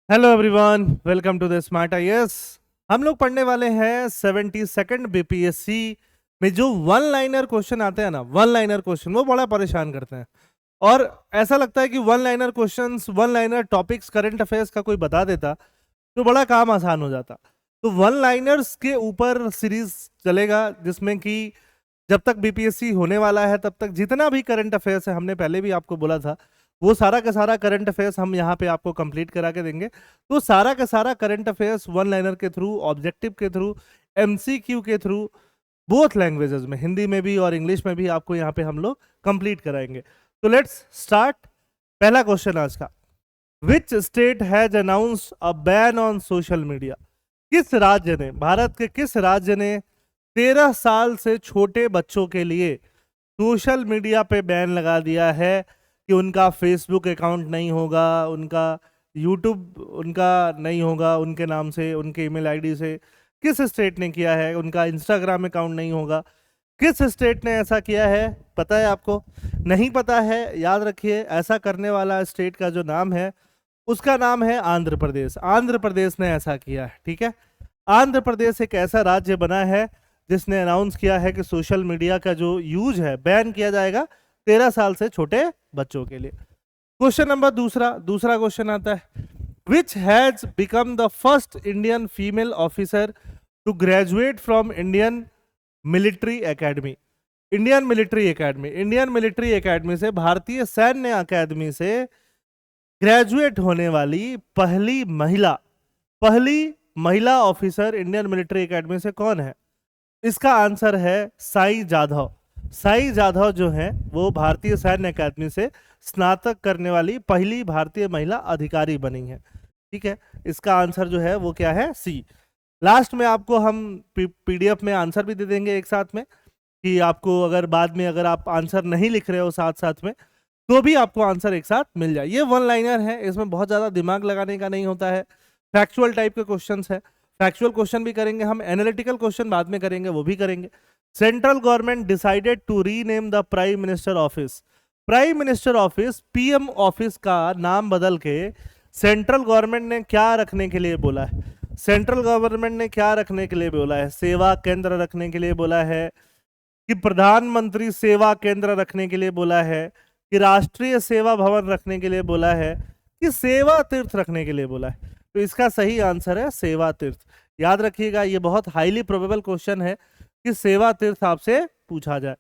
Hello everyone, welcome to the smart IAS. हम लोग पढ़ने वाले हैं 72nd बीपीएससी में जो वन लाइनर क्वेश्चन आते हैं ना, वन लाइनर क्वेश्चन वो बड़ा परेशान करते हैं। और ऐसा लगता है कि one liner questions, one liner topics current affairs का कोई बता देता तो बड़ा काम आसान हो जाता। तो वन लाइनर्स के ऊपर सीरीज चलेगा जिसमें कि जब तक बीपीएससी होने वाला है तब तक जितना भी करंट अफेयर्स है, हमने पहले भी आपको बोला था, वो सारा का सारा करंट अफेयर्स हम यहाँ पे आपको कंप्लीट करा के देंगे। तो सारा का सारा करंट अफेयर्स वन लाइनर के थ्रू, ऑब्जेक्टिव के थ्रू, एमसीक्यू के थ्रू, बोथ लैंग्वेजेस में, हिंदी में भी और इंग्लिश में भी आपको यहाँ पे हम लोग कंप्लीट कराएंगे। तो लेट्स स्टार्ट। पहला क्वेश्चन आज का, which state has announced a ban on social media? किस राज्य ने, भारत के किस राज्य ने 13 साल से छोटे बच्चों के लिए सोशल मीडिया पे बैन लगा दिया है कि उनका फेसबुक अकाउंट नहीं होगा, उनका यूट्यूब उनका नहीं होगा उनके नाम से, उनके ईमेल आईडी से? किस स्टेट ने किया है? उनका इंस्टाग्राम अकाउंट नहीं होगा। किस स्टेट ने ऐसा किया है? पता है आपको? नहीं पता है? याद रखिए, ऐसा करने वाला स्टेट का जो नाम है उसका नाम है आंध्र प्रदेश। आंध्र प्रदेश ने ऐसा किया है, ठीक है। आंध्र प्रदेश एक ऐसा राज्य बना है जिसने अनाउंस किया है कि सोशल मीडिया का जो यूज है बैन किया जाएगा 13 साल से छोटे बच्चों के लिए। क्वेश्चन नंबर दूसरा क्वेश्चन आता है, which has become the first Indian female officer to graduate from Indian military academy? Indian military academy से, भारतीय सैन्य अकेदमी से ग्रेजुएट होने वाली पहली महिला ऑफिसर इंडियन मिलिट्री एकेडमी से कौन है? इसका आंसर है साई जाधव। साई जाधव जो है वो भारतीय सैन्य अकादमी से स्नातक करने वाली पहली भारतीय महिला अधिकारी बनी है, ठीक है। इसका आंसर जो है वो क्या है? सी। लास्ट में आपको हम पीडीएफ में आंसर भी दे देंगे एक साथ में, कि आपको अगर बाद में अगर आप आंसर नहीं लिख रहे हो साथ साथ में तो भी आपको आंसर एक साथ मिल जाए। ये वन लाइनर है, इसमें बहुत ज्यादा दिमाग लगाने का नहीं होता है। फैक्चुअल टाइप के क्वेश्चंस है, फैक्चुअल क्वेश्चन भी करेंगे हम, एनालिटिकल क्वेश्चन बाद में करेंगे, वो भी करेंगे। Central government decided to rename the prime minister office. Prime minister office, PM office का नाम बदल के सेंट्रल गवर्नमेंट ने क्या रखने के लिए बोला है? सेंट्रल गवर्नमेंट ने क्या रखने के लिए बोला है? सेवा केंद्र रखने के लिए बोला है, कि प्रधानमंत्री सेवा केंद्र रखने के लिए बोला है, कि राष्ट्रीय सेवा भवन रखने के लिए बोला है, कि सेवा तीर्थ रखने के लिए बोला है? तो इसका सही आंसर है सेवा तीर्थ। याद रखिएगा, ये बहुत हाईली प्रोबेबल क्वेश्चन है कि सेवा तीर्थ आपसे पूछा जाए।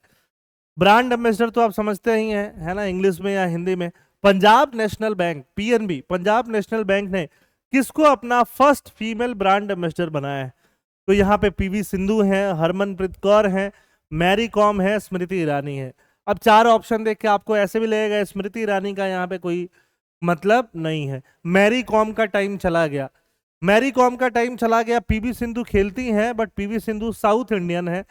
ब्रांड एम्बेसडर तो आप समझते ही हैं, है ना, इंग्लिश में या हिंदी में। Punjab national bank, PNB, Punjab national bank ने किसको अपना फर्स्ट फीमेल ब्रांड एम्बेसडर बनाया है? तो यहाँ पे पीवी सिंधु हैं, हरमनप्रीत कौर हैं, मैरी कॉम है, स्मृति ईरानी है। अब चार ऑप्शन देख के आपको ऐसे भी लगेगा स्मृति ईरानी का यहाँ पे कोई मतलब नहीं है। मैरी कॉम का टाइम चला गया, मैरी कॉम का टाइम चला गया। पीवी सिंधु खेलती हैं but PV Sindhu south Indian है,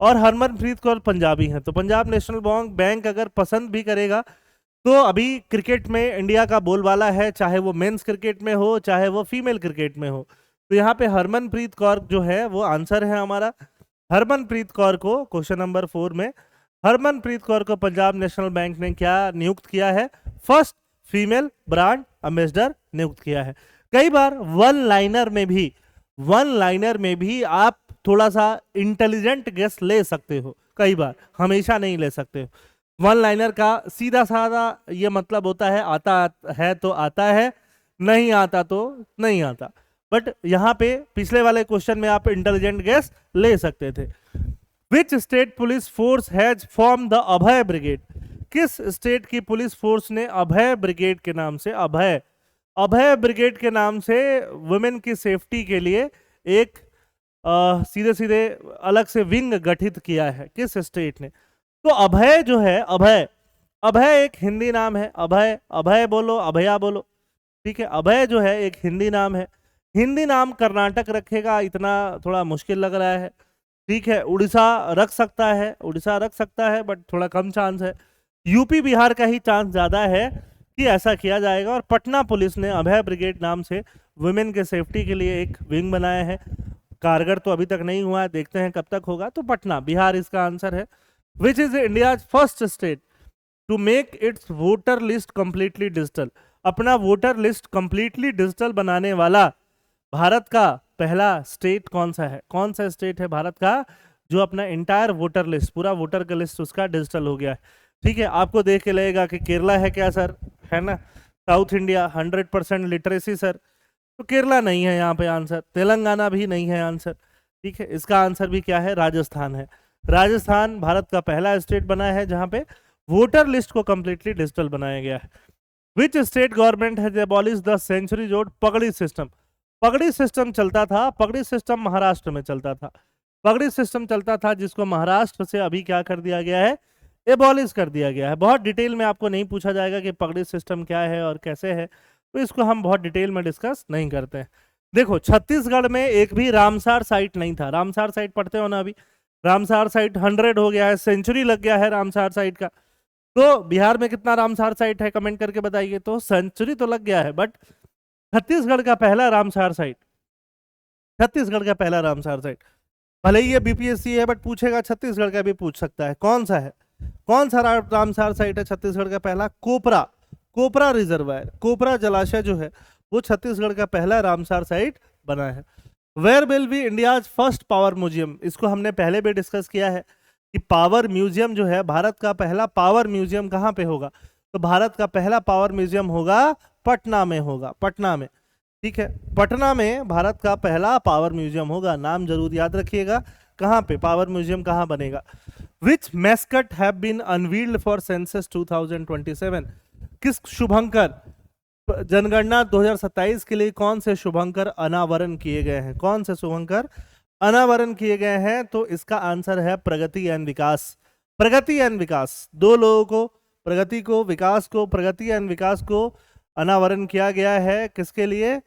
और हरमनप्रीत कौर पंजाबी हैं। तो पंजाब नेशनल बैंक अगर पसंद भी करेगा तो अभी क्रिकेट में इंडिया का बोलबाला है, चाहे वो मेंस क्रिकेट में हो चाहे वो फीमेल क्रिकेट में हो। तो यहाँ पे हरमनप्रीत कौर जो है वो आंसर है हमारा। हरमनप्रीत कौर को, क्वेश्चन नंबर 4 में, हरमनप्रीत कौर को पंजाब नेशनल बैंक ने क्या नियुक्त किया है? फर्स्ट फीमेल ब्रांड एम्बेसडर नियुक्त किया है। कई बार वन लाइनर में भी आप थोड़ा सा इंटेलिजेंट गेस ले सकते हो, कई बार, हमेशा नहीं ले सकते हो। वन लाइनर का सीधा साधा ये मतलब होता है, आता है तो आता है, नहीं आता तो नहीं आता। बट यहाँ पे पिछले वाले क्वेश्चन में आप इंटेलिजेंट गेस ले सकते थे। Which state police force has form the Abhay brigade? किस स्टेट की पुलिस फोर्स ने अभय ब्रिगेड के नाम से, अभय ब्रिगेड के नाम से वुमेन की सेफ्टी के लिए एक सीधे सीधे अलग से विंग गठित किया है? किस स्टेट ने? तो अभय जो है, अभय एक हिंदी नाम है। अभय बोलो, अभया बोलो, ठीक है। अभय जो है एक हिंदी नाम है। हिंदी नाम कर्नाटक रखेगा, इतना थोड़ा मुश्किल लग रहा है, ठीक है। उड़ीसा रख सकता है बट थोड़ा कम चांस है। यूपी बिहार का ही चांस ज्यादा है कि ऐसा किया जाएगा। और पटना पुलिस ने अभय ब्रिगेड नाम से वुमेन के सेफ्टी के लिए एक विंग बनाया है। कारगर तो अभी तक नहीं हुआ है, देखते हैं कब तक होगा। तो पटना, बिहार इसका आंसर है। Which is India first state to make its voter list completely digital? अपना वोटर लिस्ट कंप्लीटली डिजिटल बनाने वाला भारत का पहला स्टेट कौन सा है? कौन सा स्टेट है भारत का जो अपना इंटायर वोटर लिस्ट, पूरा वोटर का लिस्ट उसका डिजिटल हो गया है? ठीक है, आपको देख के लगेगा कि केरला है क्या सर, है ना? साउथ इंडिया 100% लिटरेसी सर, तो केरला नहीं है यहाँ पे आंसर। तेलंगाना भी नहीं है आंसर। ठीक है, इसका आंसर भी क्या है? राजस्थान है। राजस्थान भारत का पहला स्टेट बना है जहां पे वोटर लिस्ट को कंप्लीटली डिजिटल बनाया गया है। Which state government has abolish the century road pagdi system? पगड़ी सिस्टम चलता था, पगड़ी सिस्टम महाराष्ट्र में चलता था। पगड़ी सिस्टम चलता था जिसको महाराष्ट्र से अभी क्या कर दिया गया है? एबॉलिश कर दिया गया है। बहुत डिटेल में आपको नहीं पूछा जाएगा कि पगड़ी सिस्टम क्या है और कैसे है, तो इसको हम बहुत डिटेल में डिस्कस नहीं करते हैं। देखो, छत्तीसगढ़ में एक भी रामसार साइट नहीं था। रामसार साइट पढ़ते हो ना अभी? रामसार साइट 100 हो गया है, सेंचुरी लग गया है रामसार साइट का। तो बिहार में कितना रामसार साइट है, कमेंट करके बताइए। तो सेंचुरी तो लग गया है, बट छत्तीसगढ़ का पहला रामसार साइट, छत्तीसगढ़ का पहला रामसार साइट, भले ही ये बीपीएससी है बट पूछेगा, छत्तीसगढ़ का भी पूछ सकता है। कौन सा है? कौन सा रामसार साइट है छत्तीसगढ़ का पहला? कोपरा, कोपरा रिजर्वायर, कोपरा जलाशय जो है वो छत्तीसगढ़ का पहला रामसार साइट बना है। Where will be India's first power museum? इसको हमने पहले भी डिस्कस किया है कि पावर म्यूजियम जो है, भारत का पहला पावर म्यूजियम कहाँ पे होगा? तो भारत का पहला पावर म्यूजियम होगा पटना में, होगा पटना में। ठीक है, पटना में भारत का पहला पावर म्यूजियम होगा। नाम जरूर याद रखिएगा, कहाँ पे पावर म्यूजियम कहाँ बनेगा। Which mascot have been unveiled for census 2027? किस शुभंकर, जनगणना 2027 के लिए कौन से शुभंकर अनावरण किए गए हैं? कौन से शुभंकर अनावरण किए गए हैं? तो इसका आंसर है प्रगति एंड विकास। प्रगति एंड विकास, दो लोगों को, प्रगति को, विकास को, प्रगति एंड विकास को अनावरण किया गया है। किसके लिए?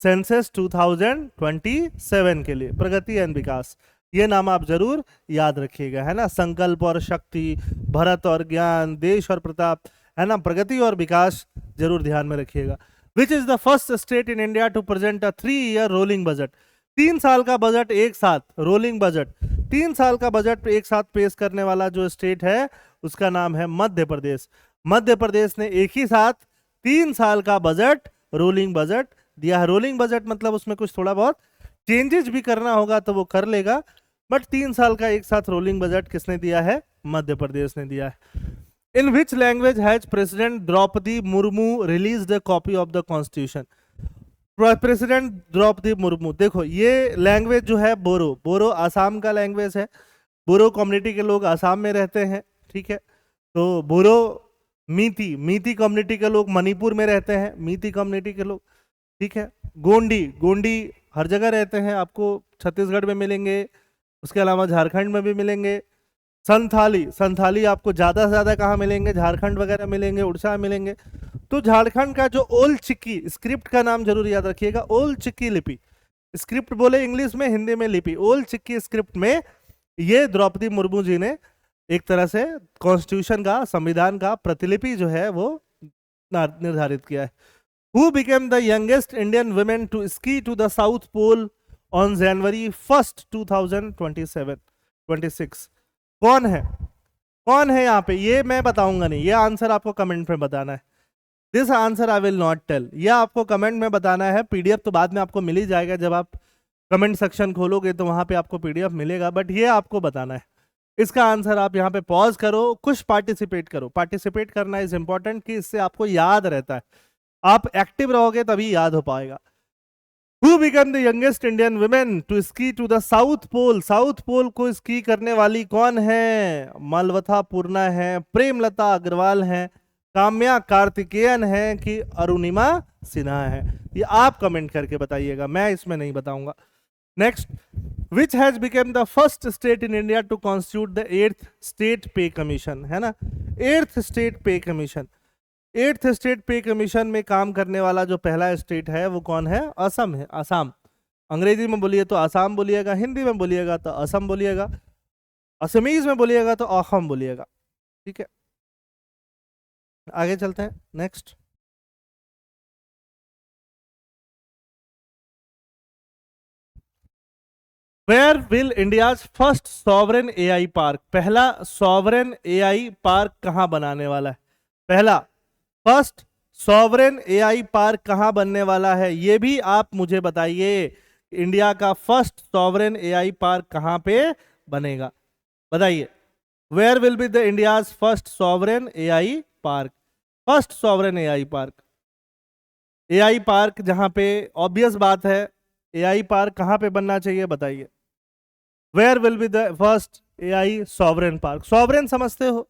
सेंसस 2027 के लिए, प्रगति एंड विकास। ये नाम आप जरूर याद रखिएगा, है ना? संकल्प और शक्ति, भरत और ज्ञान, देश और प्रताप, है ना? प्रगति और विकास जरूर ध्यान में रखिएगा। Which is the first state in India to present a 3-year rolling budget? 3 साल का बजट एक साथ, रोलिंग बजट, 3 साल का बजट एक साथ पेश करने वाला जो स्टेट है उसका नाम है मध्य प्रदेश। मध्य प्रदेश ने एक ही साथ 3 साल का बजट, रोलिंग बजट दिया है। रोलिंग बजट मतलब उसमें कुछ थोड़ा बहुत चेंजेस भी करना होगा तो वो कर लेगा, बट 3 साल का एक साथ रोलिंग बजट किसने दिया है? मध्य प्रदेश ने दिया है। In which language has President Droupadi Murmu release the copy of the constitution? President Droupadi Murmu, देखो ये लैंग्वेज जो है बोरो, बोरो आसाम का लैंग्वेज है। बोरो कम्युनिटी के लोग आसाम में रहते हैं। ठीक है, तो बोरो, मीती, मीती कम्युनिटी के लोग मणिपुर में रहते हैं, मीती कम्युनिटी के लोग। ठीक है, गोंडी, गोंडी हर जगह रहते हैं, आपको छत्तीसगढ़ में मिलेंगे, उसके अलावा झारखंड में भी मिलेंगे। संथाली, संथाली आपको ज़्यादा से ज़्यादा कहाँ मिलेंगे? झारखंड वगैरह मिलेंगे, उड़ीसा मिलेंगे। तो झारखंड का जो ओल चिक्की स्क्रिप्ट का नाम जरूर याद रखिएगा, ओल चिक्की लिपि। स्क्रिप्ट बोले इंग्लिश में, हिंदी में लिपि। ओल चिक्की स्क्रिप्ट में ये द्रौपदी मुर्मू जी ने एक तरह से कॉन्स्टिट्यूशन का, संविधान का प्रतिलिपि जो है वो निर्धारित किया है। Who became the youngest Indian women to ski to the South Pole on January 1st 2026? कौन है? कौन है यहाँ पे? ये मैं बताऊंगा नहीं, ये आंसर आपको कमेंट में बताना है। This answer I will not tell, ये आपको कमेंट में बताना है। पीडीएफ तो बाद में आपको मिल ही जाएगा, जब आप कमेंट सेक्शन खोलोगे तो वहां पे आपको पीडीएफ मिलेगा, बट ये आपको बताना है। इसका आंसर आप यहाँ पे पॉज करो, कुछ पार्टिसिपेट करो। पार्टिसिपेट करना इज इंपॉर्टेंट, कि इससे आपको याद रहता है। आप एक्टिव रहोगे तभी याद हो पाएगा। Who became the youngest Indian women to ski to the South Pole? South Pole को स्की करने वाली कौन है? मालवथा पूर्णा है, प्रेमलता अग्रवाल है, काम्या कार्तिकेयन है कि अरुणिमा सिन्हा है? ये आप कमेंट करके बताइएगा, मैं इसमें नहीं बताऊंगा। Next, which has become the first state in India to constitute the 8th state pay commission? है ना, 8th state pay commission. 8th state pay commission में काम करने वाला जो पहला स्टेट है वो कौन है? असम है। असम, अंग्रेजी में बोलिए तो आसाम बोलिएगा, हिंदी में बोलिएगा तो असम बोलिएगा, असमीज में बोलिएगा तो असम बोलिएगा। ठीक है, आगे चलते हैं। Next, where will India's first sovereign AI park? पहला सॉवरेन एआई पार्क कहां बनाने वाला है? पहला, फर्स्ट सॉवरेन एआई पार्क कहां बनने वाला है, ये भी आप मुझे बताइए। इंडिया का फर्स्ट सॉवरेन एआई पार्क कहां पे बनेगा, बताइए। Where will be the India's first sovereign AI park, first sovereign AI park. AI park जहां पे ऑब्वियस बात है, एआई पार्क कहां पे बनना चाहिए बताइए। Where will be the first AI sovereign park. Sovereign समझते हो,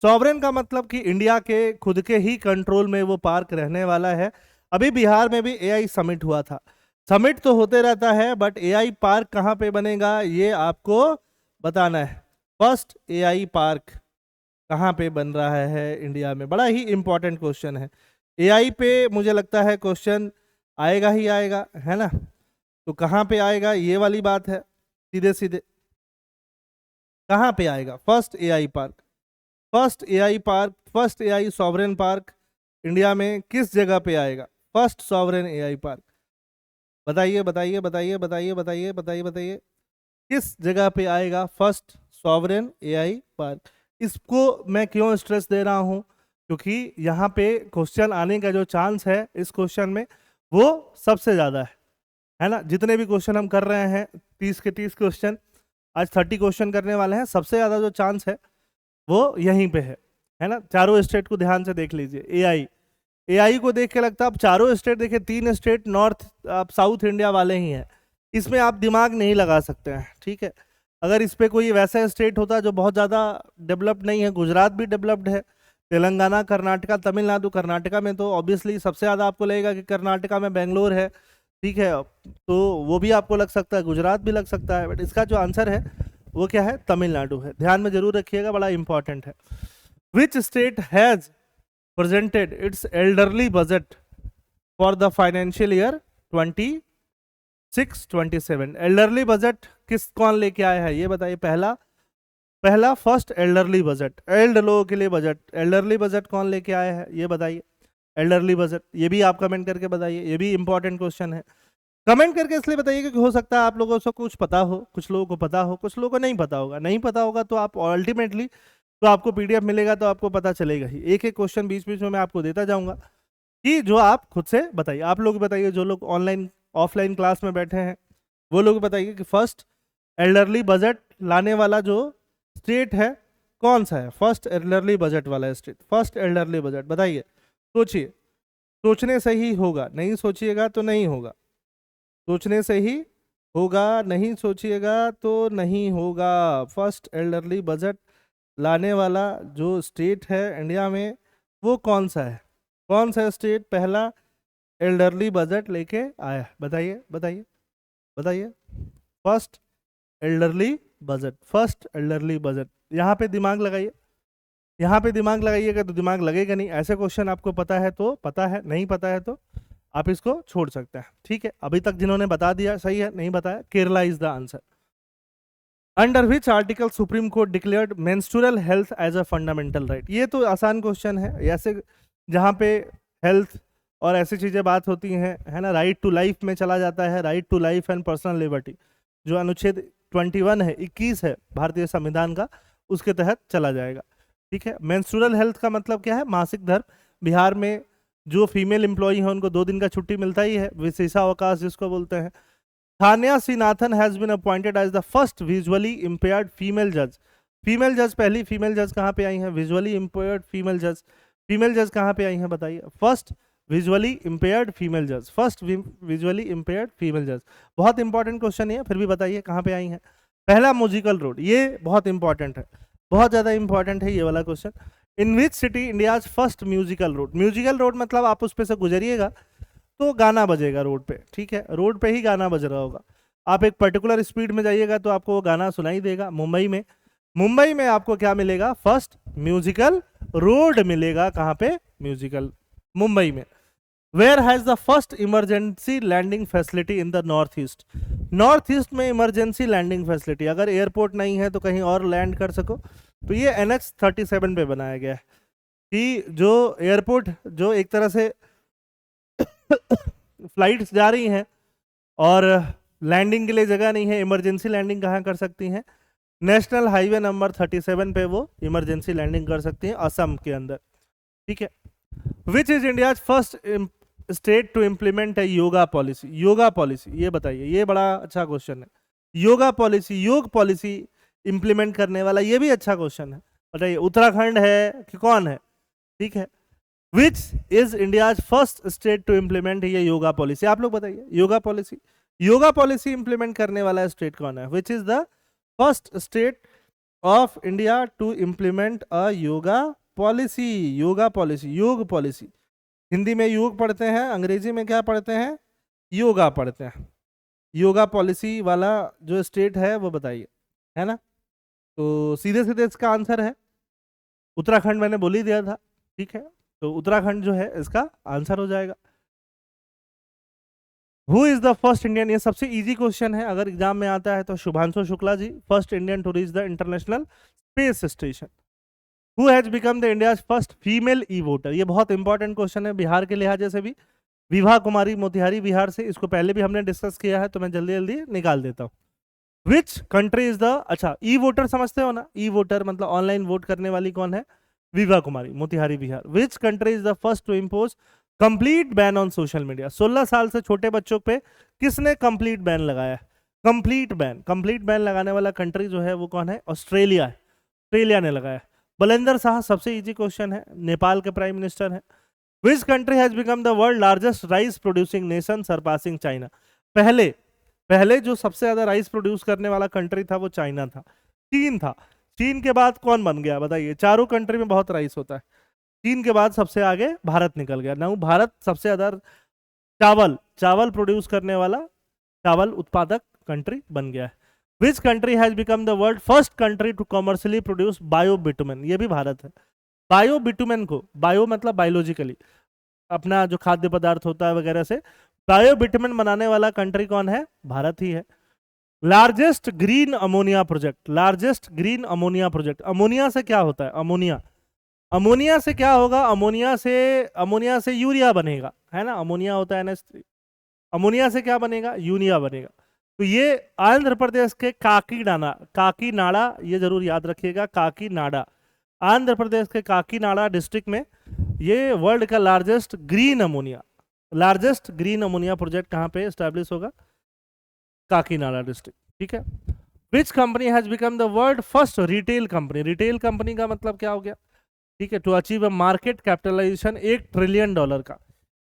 सॉवरेन का मतलब कि इंडिया के खुद के ही कंट्रोल में वो पार्क रहने वाला है। अभी बिहार में भी एआई समिट हुआ था, समिट तो होते रहता है, बट एआई पार्क कहां पे बनेगा ये आपको बताना है। फर्स्ट एआई पार्क कहां पे बन रहा है इंडिया में, बड़ा ही इंपॉर्टेंट क्वेश्चन है। एआई पे मुझे लगता है क्वेश्चन आएगा ही आएगा, है ना। तो कहां पे आएगा ये वाली बात है, सीधे सीधे कहां पे आएगा first AI park. First AI park, first AI sovereign park India में किस जगह पे आएगा, फर्स्ट सॉवरेन एआई पार्क। बताइए बताइए बताइए बताइए बताइए बताइए बताइए, किस जगह पे आएगा फर्स्ट सॉवरेन एआई पार्क। इसको मैं क्यों स्ट्रेस दे रहा हूं, क्योंकि यहाँ पे क्वेश्चन आने का जो चांस है इस क्वेश्चन में वो सबसे ज़्यादा है ना। जितने भी क्वेश्चन हम कर रहे हैं 30 के 30 क्वेश्चन, आज 30 क्वेश्चन करने वाले हैं, सबसे ज़्यादा जो चांस है वो यहीं पे है ना। चारों स्टेट को ध्यान से देख लीजिए। एआई, एआई को देख के लगता है अब चारों स्टेट देखिए, 3 स्टेट नॉर्थ आप साउथ इंडिया वाले ही हैं, इसमें आप दिमाग नहीं लगा सकते हैं, ठीक है। अगर इस पे कोई वैसा स्टेट होता जो बहुत ज़्यादा डेवलप्ड नहीं है, गुजरात भी डेवलप्ड है, तेलंगाना, कर्नाटका, तमिलनाडु। कर्नाटका में तो ऑब्वियसली सबसे ज़्यादा आपको लगेगा कि कर्नाटका में बेंगलोर है, ठीक है, तो वो भी आपको लग सकता है, गुजरात भी लग सकता है, बट इसका जो आंसर है वो क्या है, तमिलनाडु है। ध्यान में जरूर रखिएगा, बड़ा इंपॉर्टेंट है। Which state has presented it's elderly budget for the financial year 26-27। Elderly budget किस कौन लेके आया है ये बताइए। पहला फर्स्ट एल्डरली बजट, एल्ड लोगों के लिए बजट, एल्डरली बजट कौन लेके आया है ये बताइए। एल्डरली बजट, ये भी आप कमेंट करके बताइए, ये भी इंपॉर्टेंट क्वेश्चन है। कमेंट करके इसलिए बताइए क्योंकि हो सकता है आप लोगों को कुछ पता हो, कुछ लोगों को पता हो, कुछ लोगों को नहीं पता होगा। नहीं पता होगा तो आप अल्टीमेटली तो आपको पीडीएफ मिलेगा तो आपको पता चलेगा ही। एक एक क्वेश्चन बीच बीच में मैं आपको देता जाऊंगा कि जो आप खुद से बताइए। आप लोग बताइए, जो लोग ऑनलाइन ऑफलाइन क्लास में बैठे हैं वो लोग बताइए कि फर्स्ट एल्डरली बजट लाने वाला जो स्टेट है कौन सा है, फर्स्ट एल्डरली बजट वाला स्टेट, फर्स्ट एल्डरली बजट बताइए। सोचिए, सोचने से ही होगा, नहीं सोचिएगा तो नहीं होगा, सोचने से ही होगा, नहीं सोचिएगा तो नहीं होगा। फर्स्ट एल्डरली बजट लाने वाला जो स्टेट है इंडिया में वो कौन सा है, कौन सा स्टेट पहला एल्डरली बजट लेके आया है, बताइए बताइए बताइए। First elderly budget, first elderly budget, यहाँ पे दिमाग लगाइए, यहाँ पे दिमाग लगाइएगा तो दिमाग लगेगा नहीं। ऐसे क्वेश्चन आपको पता है तो पता है, नहीं पता है तो आप इसको छोड़ सकते हैं, ठीक है। अभी तक जिन्होंने बता दिया सही है, नहीं बताया Kerala is the answer. Under which article supreme court declared menstrual health as a fundamental right. ये तो आसान क्वेश्चन है, ऐसे जहाँ पे हेल्थ और ऐसी चीज़ें बात होती हैं, है ना, राइट टू लाइफ में चला जाता है, right to life and personal liberty, जो अनुच्छेद 21 है, 21 है भारतीय संविधान का, उसके तहत चला जाएगा, ठीक है। मेंस्ट्रुअल हेल्थ का मतलब क्या है, मासिक धर्म। बिहार में जो फीमेल एम्प्लॉई है उनको 2 दिन का छुट्टी मिलता ही है, विशेषावकाश जिसको बोलते हैं। Thanya श्रीनाथन has been appointed as the first visually impaired female जज। फीमेल जज, पहली फीमेल जज कहाँ पे आई हैं, विजुअली इंपेयर्ड फीमेल जज। फीमेल जज कहाँ पे आई हैं बताइए, फर्स्ट विजुअली इंपेयर्ड फीमेल जज, फर्स्ट विजुअली इंपेयर्ड फीमेल जज। बहुत इंपॉर्टेंट क्वेश्चन है, फिर भी बताइए कहाँ पे आई हैं। पहला म्यूजिकल रोड, ये बहुत इंपॉर्टेंट है, बहुत ज़्यादा इंपॉर्टेंट है ये वाला question. In which city India's first musical road. Musical road मतलब आप उस पे से गुजरिएगा तो गाना बजेगा रोड पे, ठीक है, रोड पे ही गाना बज रहा होगा। आप एक पर्टिकुलर स्पीड में जाइएगा तो आपको वो गाना सुनाई देगा। मुंबई में आपको क्या मिलेगा, फर्स्ट म्यूजिकल रोड मिलेगा। कहाँ पे, म्यूजिकल, मुंबई में। Where has the first emergency landing facility in the north east. North east में इमरजेंसी लैंडिंग फैसिलिटी, अगर एयरपोर्ट नहीं है तो कहीं और लैंड कर सको, तो ये NH-37 पे बनाया गया है कि जो एयरपोर्ट, जो एक तरह से फ्लाइट्स जा रही हैं और लैंडिंग के लिए जगह नहीं है, इमरजेंसी लैंडिंग कहाँ कर सकती हैं, नेशनल हाईवे नंबर 37 पे वो इमरजेंसी लैंडिंग कर सकती हैं, असम के अंदर, ठीक है। Which is India first state to implement है योगा पॉलिसी? योगा पॉलिसी ये बताइए, ये बड़ा अच्छा क्वेश्चन है। योगा पॉलिसी, योग पॉलिसी इंप्लीमेंट करने वाला, ये भी अच्छा क्वेश्चन है। बताइए उत्तराखंड है कि कौन है? ठीक है, which is India first state to implement ये योगा पॉलिसी? आप लोग बताइए, yoga policy, yoga policy implement करने वाला स्टेट कौन है? Which is the first state of India to implement a yoga policy? Yoga policy, योग पॉलिसी, हिंदी में योग पढ़ते हैं, अंग्रेजी में क्या पढ़ते हैं? योगा पढ़ते हैं। योगा पॉलिसी वाला जो स्टेट है वो बताइए, है ना? तो सीधे सीधे इसका आंसर है उत्तराखंड, मैंने बोल ही दिया था। ठीक है, तो उत्तराखंड जो है इसका आंसर हो जाएगा। Who is the first Indian? ये सबसे इजी क्वेश्चन है, अगर एग्जाम में आता है तो Shubhanshu Shukla ji, first Indian to reach the International Space Station. Who has become the India first female e voter? ये बहुत इंपॉर्टेंट क्वेश्चन है बिहार के लिहाजे से भी। विभा कुमारी मोतिहारी बिहार से, इसको पहले भी हमने डिस्कस किया है तो मैं जल्दी जल्दी निकाल देता हूँ। विच कंट्री इज द, अच्छा ई वोटर समझते हो ना, ई वोटर मतलब ऑनलाइन वोट करने वाली कौन है? Vibha Kumari Motihari Bihar. Which country is the first to impose complete ban on social media? 16 साल से छोटे बच्चों पे किसने कंप्लीट बैन लगाया? कंप्लीट बैन, कंप्लीट बैन लगाने वाला कंट्री जो है वो कौन है? ऑस्ट्रेलिया है, ऑस्ट्रेलिया ने लगाया। बलेंदर शाह, सबसे इजी क्वेश्चन है, नेपाल के प्राइम मिनिस्टर हैं। विच country has become the world largest rice producing nation surpassing China? पहले पहले जो सबसे ज्यादा राइस प्रोड्यूस करने वाला कंट्री था वो चाइना था, चीन था। चीन के बाद कौन बन गया बताइए? चारों कंट्री में बहुत राइस होता है, चीन के बाद सबसे आगे भारत निकल गया ना। भारत सबसे ज्यादा चावल चावल प्रोड्यूस करने वाला, चावल उत्पादक कंट्री बन गया है। Which country has become the world first country to commercially produce bio bitumen? ये भी भारत है। बायो बिटुमेन को, बायो मतलब बायोलॉजिकली, अपना जो खाद्य पदार्थ होता है वगैरह से बायो बिटुमेन बनाने वाला कंट्री कौन है? भारत ही है। Largest green ammonia project, largest green ammonia project, ammonia से क्या होता है? अमोनिया, अमोनिया से क्या होगा? अमोनिया से यूरिया बनेगा, है ना? अमोनिया होता है NH3, अमोनिया से क्या बनेगा? यूरिया बनेगा। तो ये आंध्र प्रदेश के काकीनाडा, काकीनाडा, ये जरूर याद रखिएगा, काकीनाडा, आंध्र प्रदेश के काकीनाडा डिस्ट्रिक्ट में ये वर्ल्ड का largest green ammonia, largest green ammonia project कहाँ पे स्टैब्लिश होगा? काकीनाडा डिस्ट्रिक्ट। ठीक है, which company has become the world first retail company? Retail company का मतलब क्या हो गया? ठीक है, to achieve a market capitalisation $1 trillion का,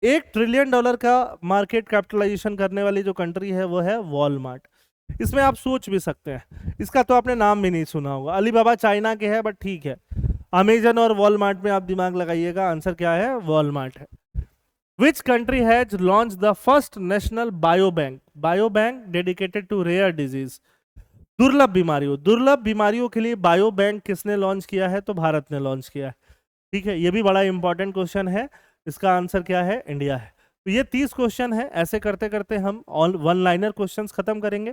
$1 ट्रिलियन का मार्केट कैपिटलाइजेशन करने वाली जो कंट्री है वो है वॉलमार्ट। इसमें आप सोच भी सकते हैं, इसका तो आपने नाम भी नहीं सुना होगा। अलीबाबा चाइना के है, बट ठीक है, अमेजन और वॉलमार्ट में आप दिमाग लगाइएगा, आंसर क्या है? वॉलमार्ट है। Which country has launch the first national bio bank? Bio bank dedicated to rare disease, दुर्लभ बीमारियों, दुर्लभ बीमारियों के लिए बायो बैंक किसने लॉन्च किया है? तो भारत ने लॉन्च किया है। ठीक है, ये भी बड़ा इंपॉर्टेंट क्वेश्चन है, इसका आंसर क्या है? इंडिया है। तो ये 30 क्वेश्चन है, ऐसे करते करते हम ऑल वन लाइनर क्वेश्चंस खत्म करेंगे,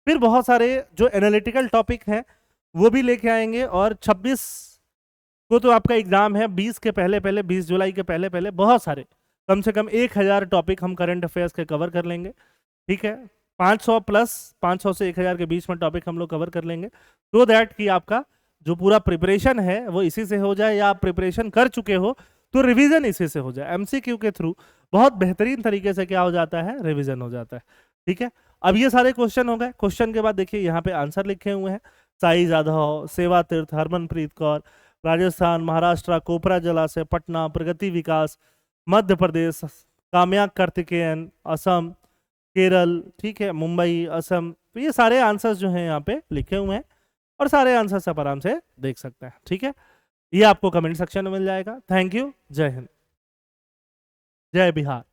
फिर बहुत सारे जो एनालिटिकल टॉपिक हैं वो भी लेके आएंगे। और 26 को तो आपका एग्जाम है, 20 के पहले पहले, 20 जुलाई के पहले पहले बहुत सारे, कम से कम 1000 टॉपिक हम करंट अफेयर्स के कवर कर लेंगे। ठीक है, 500 प्लस, 500 से 1000 के बीच में टॉपिक हम लोग कवर कर लेंगे, सो दैट कि आपका जो पूरा प्रिपरेशन है वो इसी से हो जाए, या आप प्रिपरेशन कर चुके हो तो रिवीजन इसी से हो जाए। MCQ के थ्रू बहुत बेहतरीन तरीके से क्या हो जाता है? रिवीजन हो जाता है। ठीक है, अब ये सारे क्वेश्चन हो गए। क्वेश्चन के बाद देखिए यहाँ पे आंसर लिखे हुए हैं, साई जाधव, सेवा तीर्थ, हरमनप्रीत कौर, राजस्थान, महाराष्ट्र, कोपरा जलाशय, पटना, प्रगति विकास, मध्य प्रदेश, काम्या कार्तिकेयन, असम, केरल, ठीक है, मुंबई, असम। तो ये सारे आंसर्स जो हैं यहाँ पे लिखे हुए हैं, और सारे आंसर्स आप आराम से देख सकते हैं। ठीक है, ये आपको कमेंट सेक्शन में मिल जाएगा। थैंक यू, जय हिंद, जय बिहार।